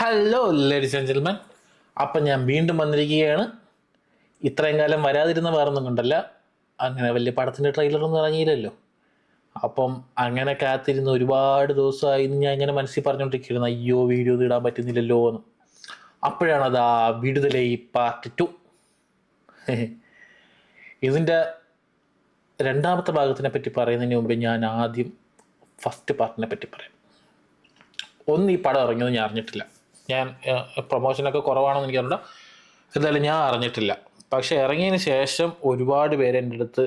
Hello ladies and gentlemen, അപ്പം ഞാൻ വീണ്ടും വന്നിരിക്കുകയാണ്. ഇത്രയും കാലം വരാതിരുന്ന വേറൊന്നും കൊണ്ടല്ല, അങ്ങനെ വലിയ പടത്തിൻ്റെ ട്രെയിലറൊന്നും ഇറങ്ങിയില്ലല്ലോ. അപ്പം അങ്ങനെ കാത്തിരുന്ന് ഒരുപാട് ദിവസമായി ഞാൻ ഇങ്ങനെ മനസ്സിൽ പറഞ്ഞുകൊണ്ടിരിക്കുന്നു, അയ്യോ വീഡിയോ ഇടാൻ പറ്റുന്നില്ലല്ലോ എന്ന്. അപ്പോഴാണ് അത് ആ വിടുതലൈ പാർട്ട് 2. ഇതിൻ്റെ രണ്ടാമത്തെ ഭാഗത്തിനെ പറ്റി പറയുന്നതിന് മുമ്പ് ഞാൻ ആദ്യം ഫസ്റ്റ് പാർട്ടിനെ പറ്റി പറയാം. ഒന്ന്, ഈ പടം ഇറങ്ങിയത് ഞാൻ അറിഞ്ഞിട്ടില്ല. ഞാൻ പ്രൊമോഷനൊക്കെ കുറവാണെന്ന് എനിക്കറിയില്ല, എന്തായാലും ഞാൻ അറിഞ്ഞിട്ടില്ല. പക്ഷെ ഇറങ്ങിയതിന് ശേഷം ഒരുപാട് പേര് എൻ്റെ അടുത്ത്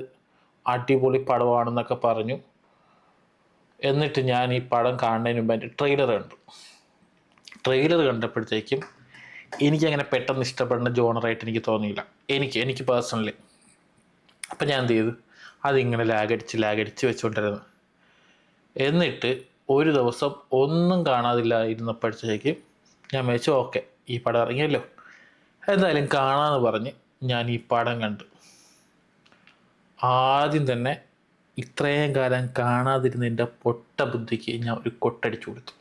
അടിപൊളി പടമാണെന്നൊക്കെ പറഞ്ഞു. എന്നിട്ട് ഞാൻ ഈ പടം കാണുന്നതിന് മുമ്പ് എൻ്റെ ട്രെയിലർ കണ്ടപ്പോഴത്തേക്കും എനിക്കങ്ങനെ പെട്ടെന്ന് ഇഷ്ടപ്പെടുന്ന ജോണറായിട്ട് എനിക്ക് തോന്നിയില്ല, എനിക്ക് പേഴ്സണലി. അപ്പം ഞാൻ എന്ത് ചെയ്തു, അതിങ്ങനെ ലാഗടിച്ച് വെച്ചുകൊണ്ടിരുന്നു. എന്നിട്ട് ഒരു ദിവസം ഒന്നും കാണാതില്ലായിരുന്നപ്പോഴത്തേക്ക് ഞാൻ വെച്ചു, ഓക്കെ ഈ പടം ഇറങ്ങിയല്ലോ, എന്തായാലും കാണാമെന്ന് പറഞ്ഞ് ഞാൻ ഈ പടം കണ്ടു. ആദ്യം തന്നെ ഇത്രയും കാലം കാണാതിരുന്നതിൻ്റെ പൊട്ട ബുദ്ധിക്ക് ഞാൻ ഒരു കൊട്ടടിച്ചു കൊടുത്തു.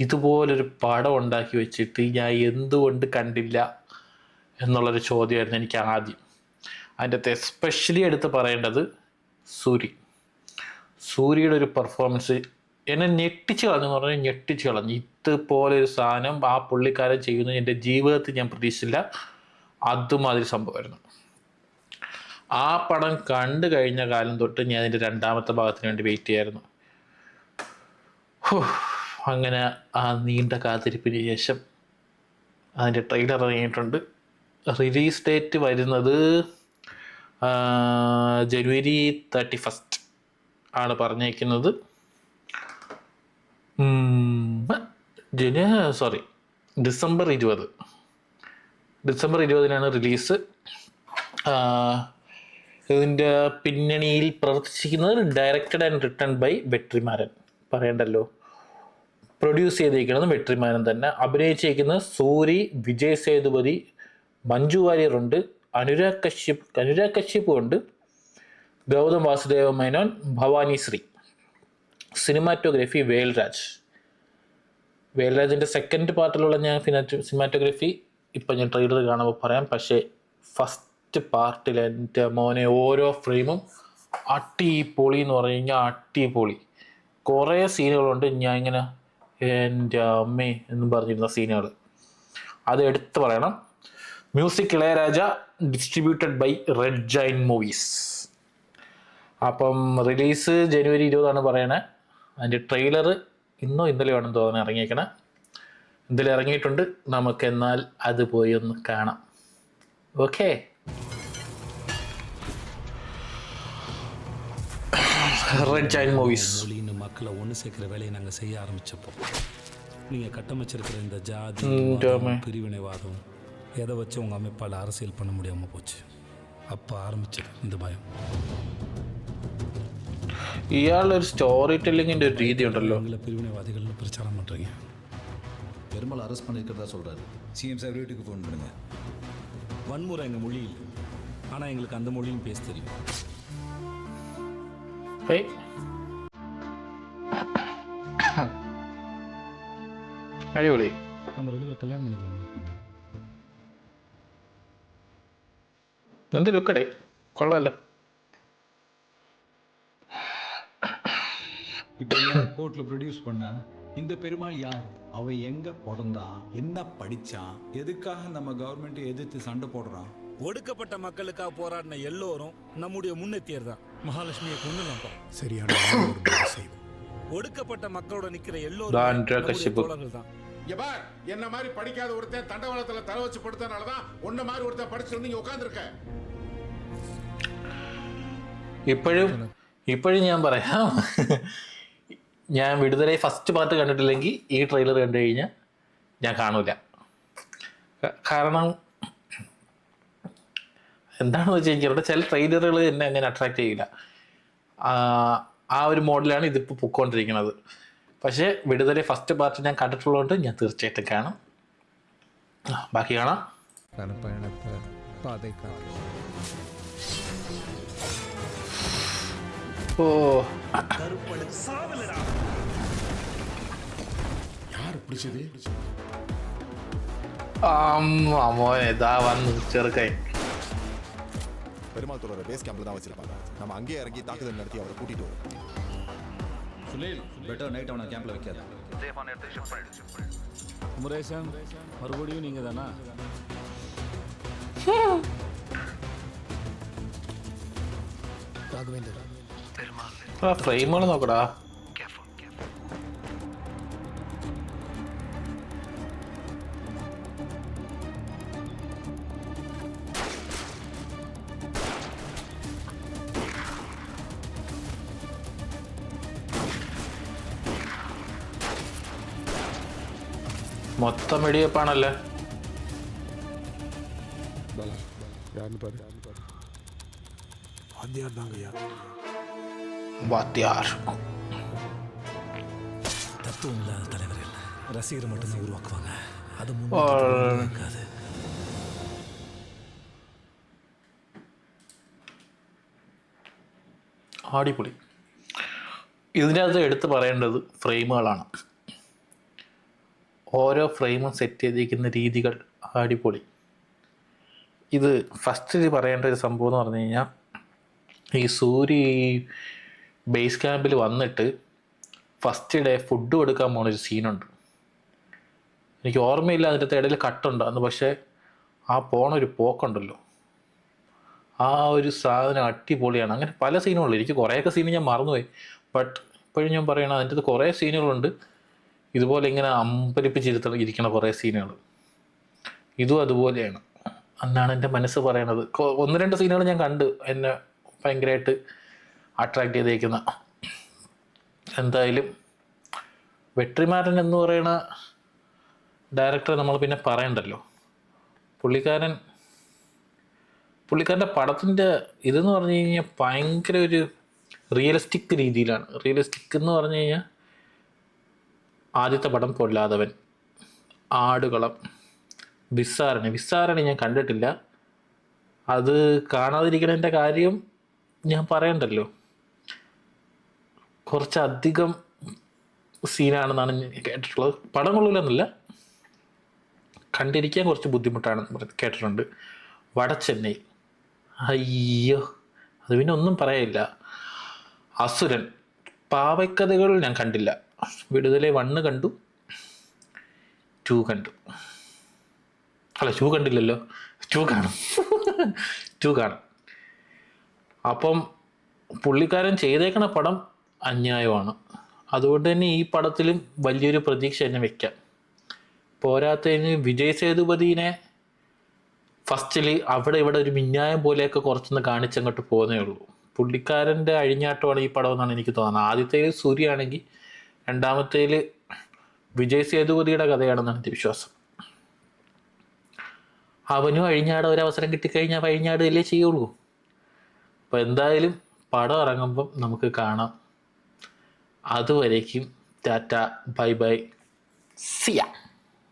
ഇതുപോലൊരു പടം ഉണ്ടാക്കി വെച്ചിട്ട് ഞാൻ എന്തുകൊണ്ട് കണ്ടില്ല എന്നുള്ളൊരു ചോദ്യമായിരുന്നു എനിക്ക് ആദ്യം. അതിൻ്റെ അകത്ത് എസ്പെഷ്യലി എടുത്ത് പറയേണ്ടത് സൂര്യയുടെ ഒരു പെർഫോമൻസ് എന്നെ ഞെട്ടിച്ച് കളഞ്ഞെന്ന് പറഞ്ഞാൽ ഞെട്ടിച്ച് കളഞ്ഞു. ഇതുപോലൊരു സാധനം ആ പുള്ളിക്കാരൻ ചെയ്യുന്നത് എൻ്റെ ജീവിതത്തിൽ ഞാൻ പ്രതീക്ഷിച്ചില്ല. അതുമാതിരി സംഭവമായിരുന്നു. ആ പടം കണ്ടു കഴിഞ്ഞ കാലം തൊട്ട് ഞാൻ അതിൻ്റെ രണ്ടാമത്തെ ഭാഗത്തിന് വേണ്ടി വെയിറ്റ് ചെയ്യായിരുന്നു. അങ്ങനെ ആ നീണ്ട കാത്തിരിപ്പിന് ശേഷം അതിൻ്റെ ട്രെയിലർ ഇറങ്ങിയിട്ടുണ്ട്. റിലീസ് ഡേറ്റ് വരുന്നത് ജനുവരി 31 ആണ് പറഞ്ഞേക്കുന്നത്. ഡിസംബർ 20 റിലീസ്. ഇതിൻ്റെ പിന്നണിയിൽ പ്രവർത്തിച്ചിരിക്കുന്നത് directed and written by Vetrimaaran, പറയണ്ടല്ലോ. പ്രൊഡ്യൂസ് ചെയ്തിരിക്കുന്നത് വെട്രിമാരൻ തന്നെ. അഭിനയിച്ചിരിക്കുന്നത് സൂരി, വിജയ് സേതുപതി, മഞ്ജു വാര്യറുണ്ട്, അനുരാഗ് കശ്യപ് ഉണ്ട്, ഗൗതം വാസുദേവ മേനോൻ, ഭവാനി ശ്രീ. സിനിമാറ്റോഗ്രഫി വേൽരാജിൻ്റെ സെക്കൻഡ് പാർട്ടിലുള്ള ഞാൻ സിനിമാറ്റോഗ്രഫി ഇപ്പം ഞാൻ ട്രെയിലർ കാണുമ്പോൾ പറയാം. പക്ഷേ ഫസ്റ്റ് പാർട്ടിൽ എൻ്റെ മോനെ ഓരോ ഫ്രെയിമും അടിപൊളി എന്ന് പറഞ്ഞു കഴിഞ്ഞാൽ അടിപൊളി. കുറേ സീനുകളുണ്ട് ഞാൻ ഇങ്ങനെ എൻ്റെ അമ്മേ എന്നും പറഞ്ഞിരുന്ന സീനുകൾ, അത് എടുത്ത് പറയണം. Music Ilaiyaraaja, distributed by red giant movies. അപ്പം റിലീസ് ജനുവരി 20 പറയണേ. അതിൻ്റെ ട്രെയിലർ ഇന്നോ ഇന്നലെ വേണം തോന്നുന്നത് ഇറങ്ങിയേക്കണേ. ഇതിൽ ഇറങ്ങിയിട്ടുണ്ട്. നമുക്കെന്നാൽ അത് പോയി ഒന്ന് കാണാം. Okay, red giant movies. மக்களை ஒன்று சேர்க்கிற வேலையை நாங்கள் செய்ய ஆரம்பித்தப்போ நீங்கள் கட்டமைச்சிருக்கிற இந்த ஜாதி பிரிவினைவாதம் எதை வச்சு உங்கள் அமைப்பால் அரசியல் பண்ண முடியாமல் போச்சு. அப்போ ஆரம்பிச்சது இந்த பயம். ഇയാളൊരു സ്റ്റോറി ടെല്ലിങ്ങിൻ്റെ ഒരു രീതി ഉണ്ടല്ലോ. எங்களை பிரிவினைவாதிகள்னு பிரச்சாரம் பண்ணுறீங்க. பெருமாள் அரெஸ்ட் பண்ணியிருக்கிறதா சொல்கிறாரு. சிஎம் சார் வீட்டுக்கு ஃபோன் பண்ணுங்க. வன்முறை எங்கள் மொழி இல்லை, ஆனால் எங்களுக்கு அந்த மொழியும் பேச தெரியும். അടിപൊളി. நம்ம ரெண்டு பேர் கல்யாணம் பண்ணிக்கலாம். എന്ത് ലുക്കടേ, കൊള്ളാമല്ലോ. இப்போ கோர்ட்டில் ப்ரொடியூஸ் பண்ண இந்த பெருமாள் யார், அவன் எங்கே பிறந்தான், என்ன படித்தான், எதுக்காக நம்ம கவர்மெண்ட்டை எதிர்த்து சண்டை போடுறான். ஒடுக்கப்பட்ட மக்களுக்காக போராடின எல்லோரும் நம்முடைய முன்னேற்றியர் தான். மகாலட்சுமியை கொண்டு நம்பா சரியான செய்வோம். ஒடுக்கப்பட்ட மக்களோட நிக்கிற தான் எல்லோரும் தோழர்கள் தான். என்ன மாதிரி படிக்காத ஒருத்தன் தண்டவாளத்துல தலை வச்சு படுத்தனாலதான் உன்ன மாதிரி ஒருத்தன் படிச்சு வந்து இங்க உட்கார்ந்துருக்க. ഇപ്പോഴും ഞാൻ പറയാം, ഞാൻ വിടുതലൈ ഫസ്റ്റ് പാർട്ട് കണ്ടിട്ടില്ലെങ്കിൽ ഈ ട്രെയിലർ കണ്ടു കഴിഞ്ഞാൽ ഞാൻ കാണൂല. കാരണം എന്താണെന്ന് വെച്ച് കഴിഞ്ഞാൽ ഇവിടെ ചില ട്രെയിലറുകൾ എന്നെ അങ്ങനെ അട്രാക്റ്റ് ചെയ്യില്ല. ആ ഒരു മോഡലാണ് ഇതിപ്പോൾ പൊയ്ക്കൊണ്ടിരിക്കുന്നത്. പക്ഷേ വിടുതലൈ ഫസ്റ്റ് പാർട്ട് ഞാൻ കണ്ടിട്ടുള്ളതുകൊണ്ട് ഞാൻ തീർച്ചയായിട്ടും കാണാം. ബാക്കി കാണാം. ഓ, யாரு பிடிச்சது? മോനെ ഇതാ വന്ന് ചെറുക്കൈ. பெருமாள் தோழரை பேஸ் கேம்ப்ல தான் வச்சிருப்பாங்க. நம்ம அங்கேயே இறங்கி தாக்குதல் நடத்தி அவரை கூட்டிட்டு வரோம். சுலேல் பெட்டர் நைட் அவனை கேம்பில் வைக்காத. குமரேசன் மறுபடியும் நீங்கள் தானா? ഫ്രെയിമുകൾ നോക്കടാ. മൊത്തം വെടിവെപ്പാണല്ലേ. வாத்தியார் தத்துவம் இல்லாத தலைவர்கள் ரசிகரை மட்டும்தான் உருவாக்குவாங்க. அது முன்னாடி അടിപൊളി. ഇതിനകത്ത് എടുത്ത് പറയേണ്ടത് ഫ്രെയിമുകളാണ്. ഓരോ ഫ്രെയിമും സെറ്റ് ചെയ്തിരിക്കുന്ന രീതികൾ അടിപൊളി. ഇത് ഫസ്റ്റിൽ പറയേണ്ട ഒരു സംഭവം എന്ന് പറഞ്ഞു കഴിഞ്ഞാൽ, ഈ സൂര്യ ബേസ് ക്യാമ്പിൽ വന്നിട്ട് ഫസ്റ്റ് ഡേ ഫുഡ് കൊടുക്കാൻ പോണൊരു സീനുണ്ട്. എനിക്ക് ഓർമ്മയില്ല അതിൻ്റെ ഇടയിൽ കട്ടുണ്ട് അന്ന്, പക്ഷേ ആ പോണൊരു പോക്കുണ്ടല്ലോ, ആ ഒരു സാധനം അടിപൊളിയാണ്. അങ്ങനെ പല സീനുകളും, എനിക്ക് കുറേയൊക്കെ സീൻ ഞാൻ മറന്നുപോയി. ബട്ട് ഇപ്പോഴും ഞാൻ പറയണം, അതിൻ്റെ അത് കുറേ സീനുകളുണ്ട് ഇതുപോലെ ഇങ്ങനെ ഇരിക്കണ കുറേ സീനുകൾ. ഇതും അതുപോലെയാണ് എന്നാണ് എൻ്റെ മനസ്സ് പറയണത്. 1-2 സീനുകൾ ഞാൻ കണ്ട് എന്നെ ഭയങ്കരമായിട്ട് അട്രാക്റ്റ് ചെയ്തേക്കുന്ന. എന്തായാലും വെട്രിമാരൻ എന്ന് പറയുന്ന ഡയറക്ടറെ നമ്മൾ പിന്നെ പറയണ്ടല്ലോ. പുള്ളിക്കാരൻ്റെ പടത്തിൻ്റെ ഇതെന്ന് പറഞ്ഞു കഴിഞ്ഞാൽ ഭയങ്കര ഒരു റിയലിസ്റ്റിക് രീതിയിലാണ്. റിയലിസ്റ്റിക് എന്ന് പറഞ്ഞു കഴിഞ്ഞാൽ ആദ്യത്തെ പടം പൊല്ലാതവൻ, ആടുകളം, വിസ്സാരണി ഞാൻ കണ്ടിട്ടില്ല. അത് കാണാതിരിക്കണതിൻ്റെ കാര്യം ഞാൻ പറയണ്ടല്ലോ. കുറച്ചധികം സീനാണെന്നാണ് ഞാൻ കേട്ടിട്ടുള്ളത്. പടം കൊള്ളൂലെന്നല്ല, കണ്ടിരിക്കാൻ കുറച്ച് ബുദ്ധിമുട്ടാണെന്ന് കേട്ടിട്ടുണ്ട്. വടച്ചെന്നൈ, അയ്യോ അത് പിന്നെ ഒന്നും പറയില്ല. അസുരൻ, പാവക്കഥകൾ ഞാൻ കണ്ടില്ല. വിടുതലെ 1 കണ്ടു, 2 കണ്ടു. അല്ല 2 കണ്ടില്ലല്ലോ, 2 കാണും. 2 കാണും. അപ്പം പുള്ളിക്കാരൻ ചെയ്തേക്കണ പടം അന്യായമാണ്. അതുകൊണ്ട് തന്നെ ഈ പടത്തിലും വലിയൊരു പ്രതീക്ഷ തന്നെ വെക്കാം. പോരാത്തതിന് വിജയ് സേതുപതിനെ ഫസ്റ്റിൽ അവിടെ ഇവിടെ ഒരു മിന്നായം പോലെയൊക്കെ കുറച്ചൊന്ന് കാണിച്ചങ്ങോട്ട് പോകുന്നേ ഉള്ളൂ. പുള്ളിക്കാരൻ്റെ അഴിഞ്ഞാട്ടമാണ് ഈ പടം എന്നാണ് എനിക്ക് തോന്നുന്നത്. ആദ്യത്തേൽ സൂര്യാണെങ്കിൽ, രണ്ടാമത്തേൽ വിജയ് സേതുപതിയുടെ കഥയാണെന്നാണ് എൻ്റെ വിശ്വാസം. അവനും അഴിഞ്ഞാടാൻ ഒരവസരം കിട്ടിക്കഴിഞ്ഞാൽ അഴിഞ്ഞാടുകയല്ലേ ചെയ്യുള്ളൂ. അപ്പോൾ എന്തായാലും പടം ഇറങ്ങുമ്പം നമുക്ക് കാണാം. അതുവരേക്കും ടാറ്റ, ബൈ ബൈ, സിയ.